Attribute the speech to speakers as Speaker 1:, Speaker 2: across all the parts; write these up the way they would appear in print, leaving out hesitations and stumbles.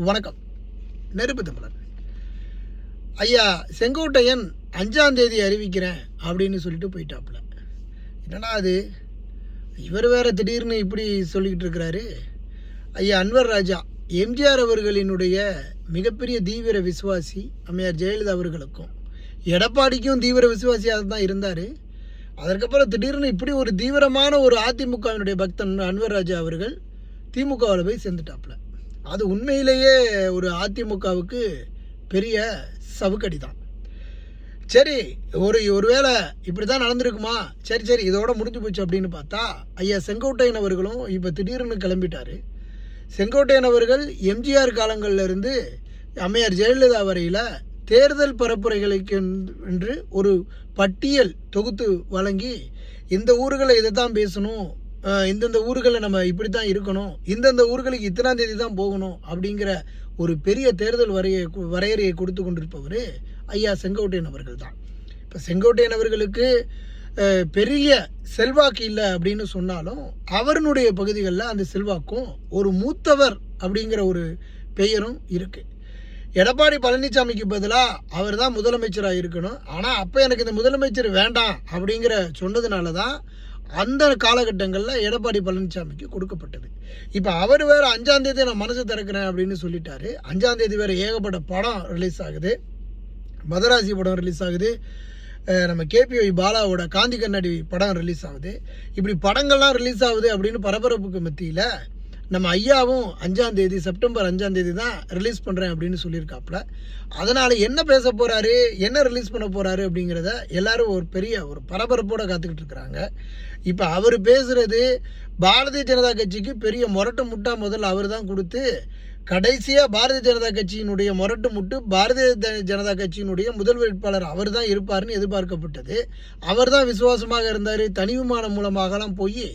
Speaker 1: வணக்கம். நெருப்பு தமிழன் ஐயா செங்கோட்டையன் 5ஆம் தேதி அறிவிக்கிறேன் அப்படின்னு சொல்லிட்டு போயிட்டாப்புல. என்னடா அது, இவர் வேற திடீர்னு இப்படி சொல்லிக்கிட்டு இருக்கிறாரு. ஐயா அன்வர் ராஜா எம்ஜிஆர் அவர்களினுடைய மிகப்பெரிய தீவிர விசுவாசி அம்மையார் ஜெயலலிதா அவர்களுக்கும் எடப்பாடிக்கும் தீவிர விசுவாசியாக தான் இருந்தார். அதற்கப்புறம் திடீர்னு இப்படி ஒரு தீவிரமான ஒரு அதிமுகவினுடைய பக்தன் அன்வர் ராஜா அவர்கள் திமுகவில் போய் சேர்ந்துட்டாப்புல. அது உண்மையிலேயே ஒரு அதிமுகவுக்கு பெரிய சவுக்கடி தான். சரி, ஒருவேளை இப்படி தான் நடந்திருக்குமா, சரி இதோட முடிஞ்சு போச்சு அப்படின்னு பார்த்தா ஐயா செங்கோட்டையன் அவர்களும் இப்போ திடீர்னு கிளம்பிட்டார். செங்கோட்டையன் அவர்கள் எம்ஜிஆர் காலங்களில் இருந்து அம்மையார் ஜெயலலிதா வரையில் தேர்தல் பரப்புரைகளுக்கு என்று ஒரு பட்டியல் தொகுத்து வழங்கி, இந்த ஊர்களை இதை தான் பேசணும், இந்தந்த ஊர்களில் நம்ம இப்படி தான் இருக்கணும், இந்தந்த ஊர்களுக்கு இத்தனாம் தேதி தான் போகணும் அப்படிங்கிற ஒரு பெரிய தேர்தல் வரையறையை கொடுத்து கொண்டிருப்பவர் ஐயா செங்கோட்டையன் அவர்கள் தான். இப்போ செங்கோட்டையன் அவர்களுக்கு பெரிய செல்வாக்கு இல்லை அப்படின்னு சொன்னாலும் அவருடைய பகுதிகளில் அந்த செல்வாக்கும் ஒரு மூத்தவர் அப்படிங்கிற ஒரு பெயரும் இருக்குது. எடப்பாடி பழனிசாமிக்கு பதிலாக அவர் தான் முதலமைச்சராக இருக்கணும், ஆனால் அப்போ எனக்கு இந்த முதலமைச்சர் வேண்டாம் அப்படிங்கிற சொன்னதுனால தான் அந்த காலகட்டங்களில் எடப்பாடி பழனிசாமிக்கு கொடுக்கப்பட்டது. இப்போ அவர் வேறு 5ஆம் தேதி நான் மனசு திறக்கிறேன் அப்படின்னு சொல்லிட்டாரு. 5ஆம் தேதி வேறு ஏகப்பட்ட படம் ரிலீஸ் ஆகுது. மதராசி படம் ரிலீஸ் ஆகுது. நம்ம கேபிஒய் பாலாவோட காந்தி கண்ணாடி படம் ரிலீஸ் ஆகுது. இப்படி படங்கள்லாம் ரிலீஸ் ஆகுது அப்படின்னு பரபரப்புக்கு மத்தியில் நம்ம ஐயாவும் 5ஆம் தேதி செப்டம்பர் 5ஆம் தேதி தான் ரிலீஸ் பண்ணுறேன் அப்படின்னு சொல்லியிருக்காப்புல. அதனால் என்ன பேச போகிறாரு, என்ன ரிலீஸ் பண்ண போகிறாரு அப்படிங்கிறத எல்லாரும் ஒரு பெரிய ஒரு பரபரப்போடு காத்துக்கிட்டு இருக்கிறாங்க. இப்போ அவர் பேசுகிறது பாரதிய ஜனதா கட்சிக்கு பெரிய முரட்டு முட்டா முதல்ல அவர் தான் கொடுத்து, கடைசியாக பாரதிய ஜனதா கட்சியினுடைய முரட்டு முட்டு பாரதிய ஜனதா கட்சியினுடைய முதல் வேட்பாளர் அவர் தான் இருப்பார்னு எதிர்பார்க்கப்பட்டது. அவர் தான் விசுவாசமாக இருந்தார். தனி விமானம் மூலமாகலாம் போய்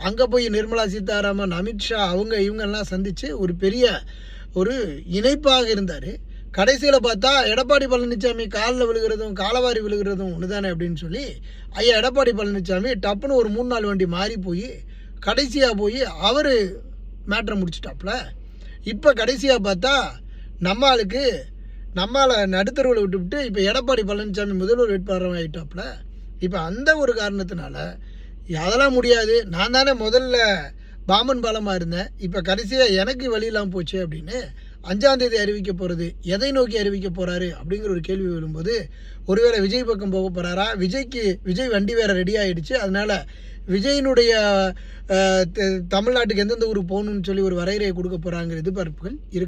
Speaker 1: அங்கே போய் நிர்மலா சீதாராமன், அமித்ஷா இவங்கெல்லாம் சந்தித்து ஒரு பெரிய ஒரு இணைப்பாக இருந்தார். கடைசியில் பார்த்தா எடப்பாடி பழனிசாமி காலில் விழுகிறதும் காலவாரி விழுகிறதும் ஒன்று தானே அப்படின்னு சொல்லி ஐயா எடப்பாடி பழனிசாமி டப்புன்னு ஒரு 3-4 வண்டி மாறி போய் கடைசியாக போய் அவர் மேட்ரை முடிச்சிட்டாப்புல. இப்போ கடைசியாக பார்த்தா நம்மளை நடுத்தருவில் விட்டுவிட்டு இப்போ எடப்பாடி பழனிசாமி முதல்வர் வேட்பாளராக ஆகிட்டாப்புல. இப்போ அந்த ஒரு காரணத்தினால அதெல்லாம் முடியாது, நான் தானே முதல்ல பாமன் பாலமாக இருந்தேன், இப்போ கடைசியாக எனக்கு வழியெல்லாம் போச்சு அப்படின்னு 5ஆம் தேதி அறிவிக்க போகிறது எதை நோக்கி அறிவிக்க போகிறாரு அப்படிங்கிற ஒரு கேள்வி வரும்போது, ஒருவேளை விஜய் பக்கம் போக போகிறாரா, விஜய் வண்டி வேறு ரெடி ஆகிடுச்சு, அதனால் விஜயினுடைய தமிழ்நாட்டுக்கு எந்தெந்த ஊருக்கு போகணும்னு சொல்லி ஒரு வரையறையை கொடுக்க போகிறாங்கிற எதிர்பார்ப்புகள் இருக்கு.